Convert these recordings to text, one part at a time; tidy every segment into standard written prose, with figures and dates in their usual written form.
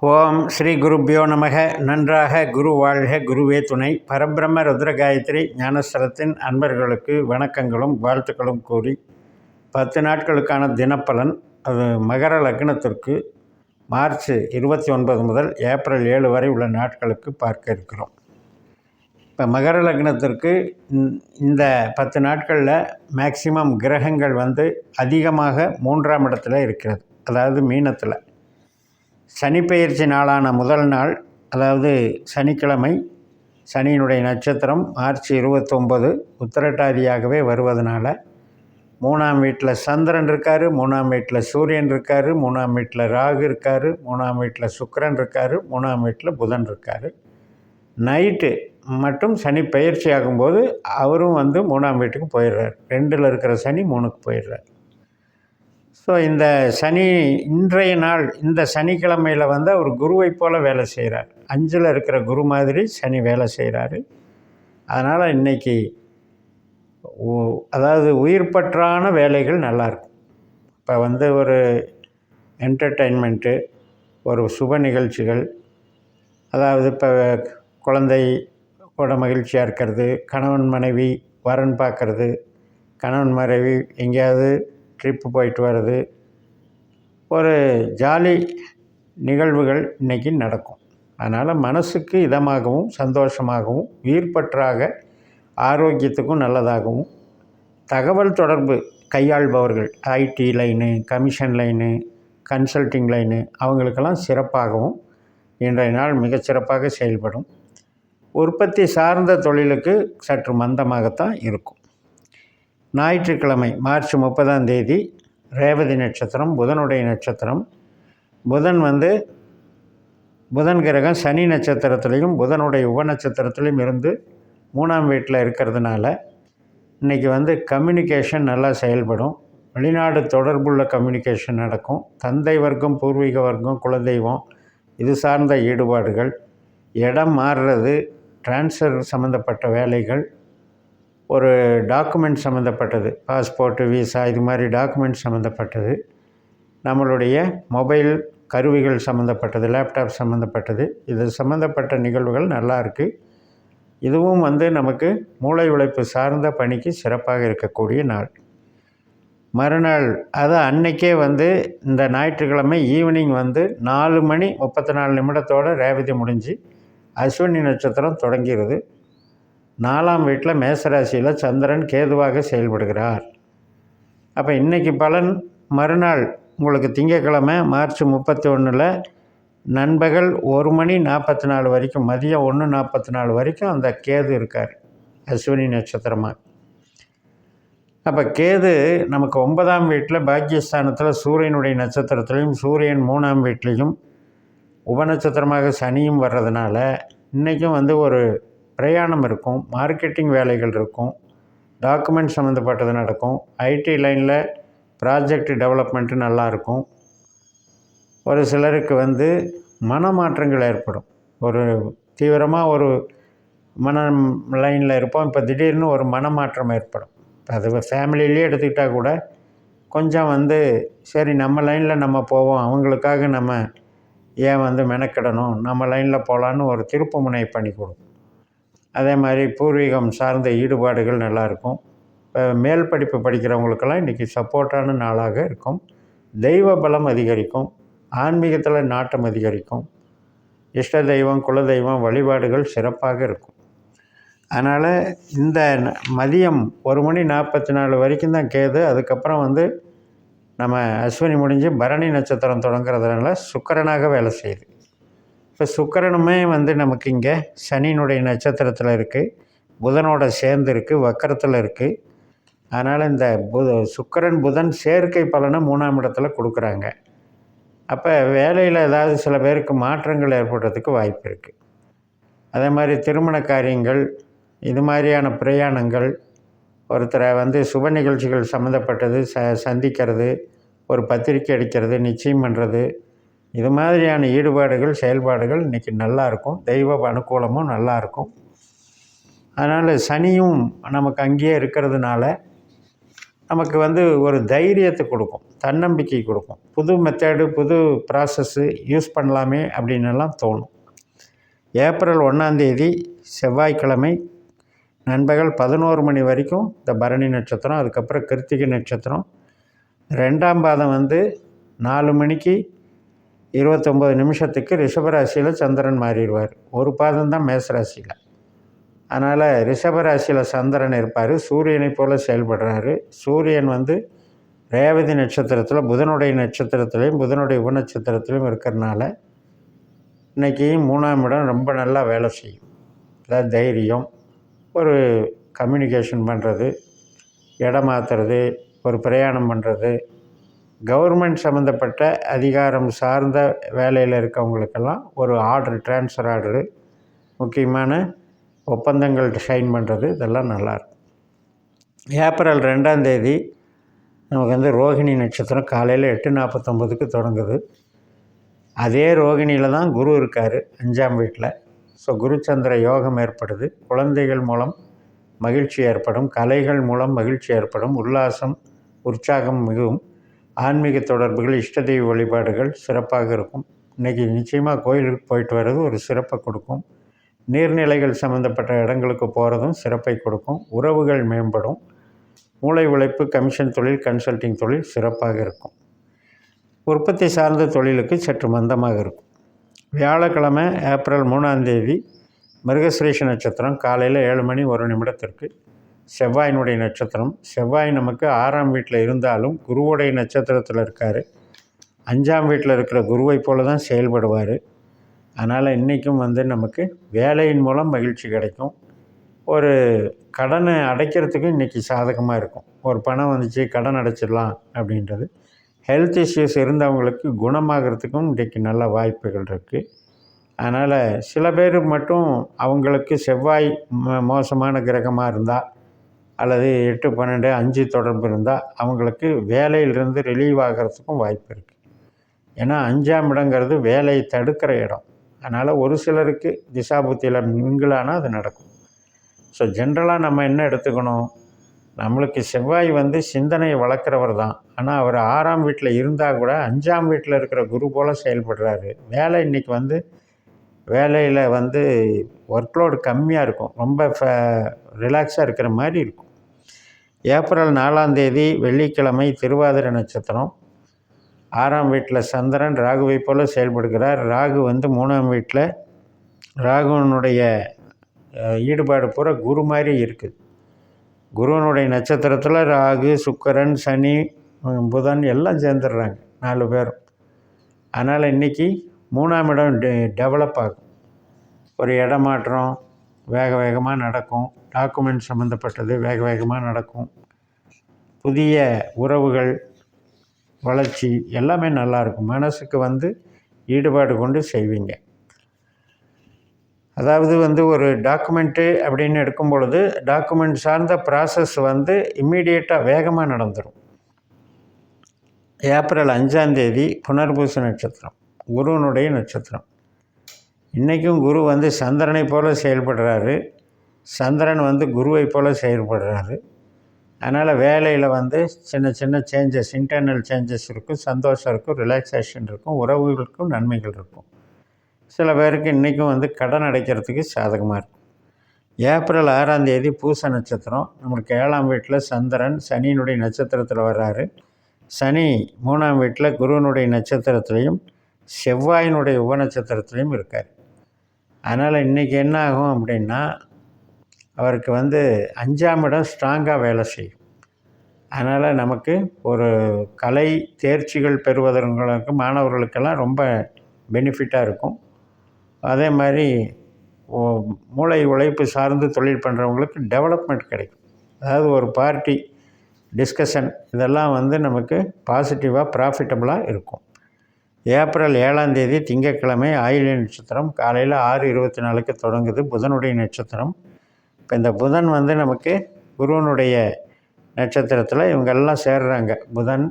ஓம் ஸ்ரீ குருப்பியோ நமக. நன்றாக குரு வாழ்க, குருவே துணை. பரபிரம்ம ருத்ரகாயத்ரி ஞானஸ்தலத்தின் அன்பர்களுக்கு வணக்கங்களும் வாழ்த்துக்களும் கூறி 10 நாட்களுக்கான தினப்பலன், அது மகர லக்னத்திற்கு மார்ச் 29 முதல் ஏப்ரல் 7 வரை உள்ள நாட்களுக்கு பார்க்க இருக்கிறோம். இப்போ மகர லக்னத்திற்கு இந்த 10 நாட்களில் மேக்சிமம் கிரகங்கள் அதிகமாக 3ஆம் இடத்துல இருக்கிறது. அதாவது மீனத்தில் சனி பெயர்ச்சி நாளான முதல் நாள், அதாவது சனிக்கிழமை, சனியினுடைய நட்சத்திரம் மார்ச் 29 உத்திரட்டாதியாகவே வருவதனால 3ஆம் வீட்டில் சந்திரன் இருக்கார், 3ஆம் வீட்டில் சூரியன் இருக்கார், 3ஆம் வீட்டில் ராகு இருக்கார், 3ஆம் வீட்டில் சுக்கிரன் இருக்கார், 3ஆம் வீட்டில் புதன் இருக்கார். நைட்டு மட்டும் சனி பயிற்சி ஆகும்போது அவரும் 3ஆம் வீட்டுக்கு போயிடுறார். 2ல் இருக்கிற சனி 3க்கு போயிடுறார். ஸோ இந்த சனி இன்றைய நாள் இந்த சனிக்கிழமையில் அவர் குருவை போல் வேலை செய்கிறார். 5ல் இருக்கிற குரு மாதிரி சனி வேலை செய்கிறாரு. அதனால் இன்றைக்கி அதாவது உயிர்பற்றான வேலைகள் நல்லாயிருக்கும். இப்போ ஒரு என்டர்டெயின்மெண்ட்டு, ஒரு சுப நிகழ்ச்சிகள், அதாவது இப்போ குழந்தை கூட மகிழ்ச்சியாக இருக்கிறது, கணவன் மனைவி வரன் பார்க்குறது, கணவன் மனைவி எங்கேயாவது ட்ரிப்பு போயிட்டு வர்றது, ஒரு ஜாலி நிகழ்வுகள் இன்றைக்கி நடக்கும். அதனால் மனசுக்கு இதமாகவும் சந்தோஷமாகவும் உயிர்பற்றாக ஆரோக்கியத்துக்கும் நல்லதாகவும், தகவல் தொடர்பு கையாள்பவர்கள், IT line, commission line, consulting line, அவங்களுக்கெல்லாம் சிறப்பாகவும் இன்றைய நாள் மிகச்சிறப்பாக செயல்படும். உற்பத்தி சார்ந்த தொழிலுக்கு சற்று மந்தமாகத்தான் இருக்கும். ஞாயிற்றுக்கிழமை மார்ச் 30ஆம் தேதி ரேவதி நட்சத்திரம், புதனுடைய நட்சத்திரம். புதன் கிரகம் சனி நட்சத்திரத்துலேயும் புதனுடைய உப நட்சத்திரத்துலேயும் இருந்து 3ஆம் வீட்டில் இருக்கிறதுனால இன்றைக்கி கம்யூனிகேஷன் நல்லா செயல்படும். வெளிநாடு தொடர்புள்ள கம்யூனிகேஷன் நடக்கும். தந்தை வர்க்கம், பூர்வீக வர்க்கம், குலதெய்வம் இது சார்ந்த ஈடுபாடுகள், இடம் மாறுறது, டிரான்ஸ்ஃபர் சம்மந்தப்பட்ட வேலைகள், ஒரு டாக்குமெண்ட் சம்மந்தப்பட்டது, பாஸ்போர்ட்டு, விசா, இது மாதிரி டாக்குமெண்ட் சம்மந்தப்பட்டது, நம்மளுடைய மொபைல் கருவிகள் சம்மந்தப்பட்டது, லேப்டாப் சம்மந்தப்பட்டது, இது சம்மந்தப்பட்ட நிகழ்வுகள் நல்லா இருக்குது. இதுவும் நமக்கு மூளை உழைப்பு சார்ந்த பணிக்கு சிறப்பாக இருக்கக்கூடிய நாள். மறுநாள் அது அன்னைக்கே இந்த ஞாயிற்றுக்கிழமை ஈவினிங் 4 மணி 34 நிமிடத்தோடு ரேவதி முடிஞ்சு அஸ்வினி நட்சத்திரம் தொடங்கிறது. 4ஆம் வீட்டில் மேசராசியில் சந்திரன் கேதுவாக செயல்படுகிறார். அப்போ இன்றைக்கி பலன், மறுநாள் உங்களுக்கு திங்கக்கிழமை மார்ச் 31 நண்பகல் 1 மணி 44 வரைக்கும், மதியம் 1:44 வரைக்கும் அந்த கேது இருக்கார் அஸ்வினி நட்சத்திரமாக. அப்போ கேது நமக்கு 9ஆம் வீட்டில் பாக்கியஸ்தானத்தில் சூரியனுடைய நட்சத்திரத்திலையும், சூரியன் 3ஆம் வீட்லேயும் உபநட்சத்திரமாக சனியும் வர்றதுனால இன்றைக்கும் ஒரு பிரயாணம் இருக்கும், மார்க்கெட்டிங் வேலைகள் இருக்கும், டாக்குமெண்ட் சம்மந்தப்பட்டது நடக்கும், ஐடி லைனில் ப்ராஜெக்ட் டெவலப்மெண்ட்டு நல்லாயிருக்கும். ஒரு சிலருக்கு மனமாற்றங்கள் ஏற்படும். ஒரு தீவிரமாக ஒரு மன லைனில் இருப்போம், இப்போ திடீர்னு ஒரு மனமாற்றம் ஏற்படும். அது ஃபேமிலியிலே எடுத்துக்கிட்டால் கூட கொஞ்சம் சரி நம்ம லைனில் நம்ம போவோம், அவங்களுக்காக நம்ம ஏன் மெனக்கிடணும், நம்ம லைனில் போகலான்னு ஒரு திருப்பு முனை பண்ணி கொடுக்கும். அதே மாதிரி பூர்வீகம் சார்ந்த ஈடுபாடுகள் நல்லாயிருக்கும். இப்போ மேல் படிப்பு படிக்கிறவங்களுக்கெல்லாம் இன்றைக்கி சப்போர்ட்டான நாளாக இருக்கும். தெய்வ பலம் அதிகரிக்கும், ஆன்மீகத்தில் நாட்டம் அதிகரிக்கும், இஷ்ட தெய்வம், குலதெய்வம் வழிபாடுகள் சிறப்பாக இருக்கும். அதனால் இந்த மதியம் 1 மணி 44 வரைக்கும் தான் கேது. அதுக்கப்புறம் நம்ம அஸ்வினி முடிஞ்சு பரணி நட்சத்திரம் தொடங்குறதுனால சுக்கிரனாக வேலை செய்யுது. இப்போ சுக்கிரனுமே நமக்கு இங்கே சனியினுடைய நட்சத்திரத்தில் இருக்குது, புதனோட சேர்ந்து இருக்குது, வக்கரத்தில் இருக்குது. அதனால் இந்த சுக்கிரன் புதன் சேர்க்கை பலனை 3ஆம் இடத்துல கொடுக்குறாங்க. அப்போ வேலையில் ஏதாவது சில பேருக்கு மாற்றங்கள் ஏற்படுறதுக்கு வாய்ப்பு இருக்குது. அதே மாதிரி திருமண காரியங்கள், இது மாதிரியான பிரயாணங்கள், ஒருத்தரை சுப நிகழ்ச்சிகள் சம்மந்தப்பட்டது சந்திக்கிறது, ஒரு பத்திரிக்கை அடிக்கிறது, நிச்சயம் பண்ணுறது, இது மாதிரியான ஈடுபாடுகள் செயல்பாடுகள் இன்றைக்கி நல்லாயிருக்கும். தெய்வ அனுகூலமும் நல்லாயிருக்கும். அதனால் சனியும் நமக்கு அங்கேயே இருக்கிறதுனால நமக்கு வந்து ஒரு தைரியத்தை கொடுக்கும், தன்னம்பிக்கை கொடுக்கும். புது மெத்தேடு, புது ப்ராசஸ்ஸு யூஸ் பண்ணலாமே அப்படின்னுலாம் தோணும். ஏப்ரல் 1 செவ்வாய்க்கிழமை நண்பகல் 11 மணி வரைக்கும் இந்த பரணி நட்சத்திரம். அதுக்கப்புறம் கிருத்திகை நட்சத்திரம். 2ஆம் பாதம் வந்து 4 மணிக்கு 29 நிமிஷத்துக்கு ரிஷபராசியில் சந்திரன் மாறிடுவார். ஒரு பாதம் தான் மேசராசியில். அதனால் ரிஷபராசியில் சந்திரன் இருப்பார். சூரியனை போல் செயல்படுறாரு. சூரியன் வந்து ரேவதி நட்சத்திரத்தில் புதனுடைய நட்சத்திரத்துலேயும் புதனுடைய உபநட்சத்திரத்துலையும் இருக்கிறனால இன்றைக்கி 3ஆம் இடம் ரொம்ப நல்லா வேலை செய்யும். அதாவது தைரியம், ஒரு கம்யூனிகேஷன் பண்ணுறது, இடம் மாற்றுறது, ஒரு பிரயாணம் பண்ணுறது, கவர்மெண்ட் சம்மந்தப்பட்ட அதிகாரம் சார்ந்த வேலையில் இருக்கவங்களுக்கெல்லாம் ஒரு ஆர்டர், ட்ரான்ஸ்ஃபர் ஆர்டரு, முக்கியமான ஒப்பந்தங்கள் சைன் பண்ணுறது, இதெல்லாம் நல்லாயிருக்கும். ஏப்ரல் 2 நமக்கு வந்து ரோகிணி நட்சத்திரம் காலையில் 8:49க்கு தொடங்குது. அதே ரோகிணியில் தான் குரு இருக்கார் 5ஆம் வீட்டில். ஸோ குரு சந்திர யோகம் ஏற்படுது. குழந்தைகள் மூலம் மகிழ்ச்சி ஏற்படும், கலைகள் மூலம் மகிழ்ச்சி ஏற்படும், உல்லாசம், உற்சாகம் மிகவும், ஆன்மீக தொடர்புகள், இஷ்ட தெய்வ வழிபாடுகள் சிறப்பாக இருக்கும். இன்றைக்கி நிச்சயமாக கோயிலுக்கு போயிட்டு வர்றது ஒரு சிறப்பை கொடுக்கும். நீர்நிலைகள் சம்மந்தப்பட்ட இடங்களுக்கு போகிறதும் சிறப்பை கொடுக்கும். உறவுகள் மேம்படும். மூளை உழைப்பு, கமிஷன் தொழில், கன்சல்டிங் தொழில் சிறப்பாக இருக்கும். உற்பத்தி சார்ந்த தொழிலுக்கு சற்று மந்தமாக இருக்கும். வியாழக்கிழமை ஏப்ரல் 3 மிருகஸ்ரீஷ நட்சத்திரம் காலையில் 7 மணி 1 நிமிடத்திற்கு செவ்வாயினுடைய நட்சத்திரம். செவ்வாய் நமக்கு 6ஆம் வீட்டில் இருந்தாலும் குருவுடைய நட்சத்திரத்தில் இருக்கார். 5ஆம் வீட்டில் இருக்கிற குருவை போல தான் செயல்படுவார். அதனால் இன்றைக்கும் வந்து நமக்கு வேலையின் மூலம் மகிழ்ச்சி கிடைக்கும். ஒரு கடனை அடைக்கிறதுக்கு இன்றைக்கி சாதகமாக இருக்கும். ஒரு பணம் வந்துச்சு, கடன் அடைச்சிடலாம் அப்படின்றது. ஹெல்த் இஷ்யூஸ் இருந்தவங்களுக்கு குணமாகறதுக்கும் இன்றைக்கி நல்ல வாய்ப்புகள் இருக்குது. அதனால் சில பேர் மட்டும் அவங்களுக்கு செவ்வாய் மோசமான கிரகமாக இருந்தால் அல்லது 8, 12, 5 தொடர்பு இருந்தால் அவங்களுக்கு வேலையிலிருந்து ரிலீவ் ஆகிறதுக்கும் வாய்ப்பு இருக்குது. ஏன்னா 5ஆம் இடங்கிறது வேலையை தடுக்கிற இடம். அதனால் ஒரு சிலருக்கு திசாபுத்தியில் மிங்கிளானால் அது நடக்கும். ஸோ ஜென்ரலாக நம்ம என்ன எடுத்துக்கணும், நம்மளுக்கு செவ்வாய் வந்து சிந்தனையை வளர்க்குறவர் தான். ஆனால் அவர் 6ஆம் வீட்டில் இருந்தால் கூட 5ஆம் வீட்டில் இருக்கிற குரு போல் செயல்படுறாரு. வேலை இன்றைக்கி வந்து வேலையில் வந்து ஒர்க்லோடு கம்மியாக இருக்கும். ரொம்ப ரிலாக்ஸாக இருக்கிற மாதிரி இருக்கும். ஏப்ரல் 4 வெள்ளிக்கிழமை திருவாதிரை நட்சத்திரம். 6ஆம் வீட்டில் சந்திரன் ராகுவை போல் செயல்படுகிறார். ராகு வந்து 3ஆம் வீட்டில் ராகுவனுடைய ஈடுபாடு பூரா குரு மாதிரி இருக்குது. குருவனுடைய நட்சத்திரத்தில் ராகு, சுக்கிரன், சனி, புதன் எல்லாம் சேர்ந்துடுறாங்க 4 பேரும். அதனால் இன்றைக்கி 3ஆம் இடம் டெவலப் ஆகும். ஒரு இடமாற்றம் வேக வேகமாக நடக்கும். டாக்குமெண்ட் சம்மந்தப்பட்டது வேக வேகமாக நடக்கும். புதிய உறவுகள், வளர்ச்சி எல்லாமே நல்லாயிருக்கும். மனசுக்கு வந்து ஈடுபாடு கொண்டு செய்வீங்க. அதாவது வந்து ஒரு டாக்குமெண்ட்டு அப்படின்னு எடுக்கும் பொழுது டாக்குமெண்ட் சார்ந்த ப்ராசஸ் வந்து இம்மீடியட்டாக வேகமாக நடந்துடும். ஏப்ரல் 5 புனர்பூச நட்சத்திரம், குருவனுடைய நட்சத்திரம். இன்றைக்கும் குரு வந்து சந்திரனை போல் செயல்படுறாரு. சந்திரன் வந்து குருவை போல் செயல்படுறாரு. அதனால் வேலையில் வந்து சின்ன சின்ன சேஞ்சஸ், இன்டர்னல் சேஞ்சஸ் இருக்கும், சந்தோஷம் இருக்கும், ரிலாக்ஸேஷன் இருக்கும், உறவுகளுக்கும் நன்மைகள் இருக்கும். சில பேருக்கு இன்றைக்கும் வந்து கடன் அடைக்கிறதுக்கு சாதகமாக இருக்கும். ஏப்ரல் 6 பூச நட்சத்திரம். நம்மளுக்கு 7ஆம் வீட்டில் சந்திரன் சனியினுடைய நட்சத்திரத்தில் வர்றாரு. சனி 3ஆம் வீட்டில் குருவனுடைய நட்சத்திரத்துலேயும் செவ்வாயினுடைய உபநட்சத்திரத்துலேயும் இருக்கார். அதனால் இன்றைக்கி என்ன ஆகும் அப்படின்னா, அவருக்கு வந்து 5ஆம் இடம் ஸ்ட்ராங்காக வேலை செய்யும். அதனால் நமக்கு ஒரு கலை தேர்ச்சிகள் பெறுவதற்கு மாணவர்களுக்கெல்லாம் ரொம்ப பெனிஃபிட்டாக இருக்கும். அதே மாதிரி மூளை உழைப்பு சார்ந்து தொழில் பண்ணுறவங்களுக்கு டெவலப்மெண்ட் கிடைக்கும். அதாவது ஒரு பார்ட்டி டிஸ்கஷன் இதெல்லாம் வந்து நமக்கு பாசிட்டிவாக ப்ராஃபிட்டபுளாக இருக்கும். ஏப்ரல் 7 திங்கட்கிழமை ஆயில்ய நட்சத்திரம் காலையில் 6:24க்கு தொடங்குது. புதனுடைய நட்சத்திரம். இப்போ இந்த புதன் வந்து நமக்கு குருவனுடைய நட்சத்திரத்தில் இவங்கெல்லாம் சேர்றாங்க. புதன்,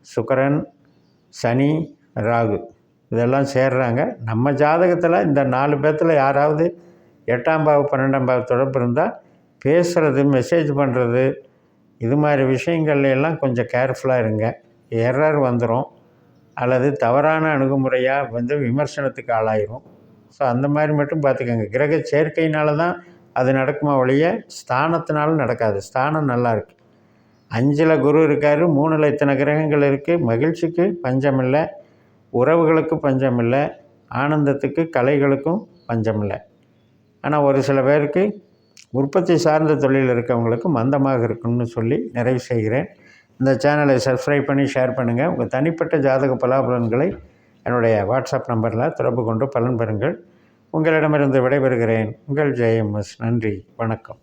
சுக்கிரன், சனி, ராகு இதெல்லாம் சேர்றாங்க. நம்ம ஜாதகத்தில் இந்த 4 பேர்த்தில் யாராவது 8ஆம் பாவம் 12ஆம் பாவம் தொடர்பு இருந்தால் பேசுகிறது, மெசேஜ் பண்ணுறது, இது மாதிரி விஷயங்கள்ல எல்லாம் கொஞ்சம் கேர்ஃபுல்லாக இருங்க. எரர் வந்துடும், அல்லது தவறான அணுகுமுறையாக வந்து விமர்சனத்துக்கு ஆளாயிரும். ஸோ அந்த மாதிரி மட்டும் பார்த்துக்கோங்க. கிரக சேர்க்கையினால தான் அது நடக்குமா ஒழிய ஸ்தானத்தினால நடக்காது. ஸ்தானம் நல்லா இருக்குது. 5ல் குரு இருக்கார், 3ல் இத்தனை கிரகங்கள் இருக்குது. மகிழ்ச்சிக்கு பஞ்சம் இல்லை, உறவுகளுக்கு பஞ்சம் இல்லை, ஆனந்தத்துக்கு கலைகளுக்கும் பஞ்சம் இல்லை. ஆனால் ஒரு சில பேருக்கு உற்பத்தி சார்ந்த தொழில் இருக்கவங்களுக்கு மந்தமாக இருக்குன்னு சொல்லி நிறைவு செய்கிறேன். இந்த சேனலை சப்ஸ்கிரைப் பண்ணி ஷேர் பண்ணுங்கள். உங்கள் தனிப்பட்ட ஜாதக பலாபலன்களை என்னுடைய வாட்ஸ்அப் நம்பரில் தொடர்பு கொண்டு பலன் பெறுங்கள். உங்களிடமிருந்து விடைபெறுகிறேன். உங்கள் ஜெயம்எஸ். நன்றி, வணக்கம்.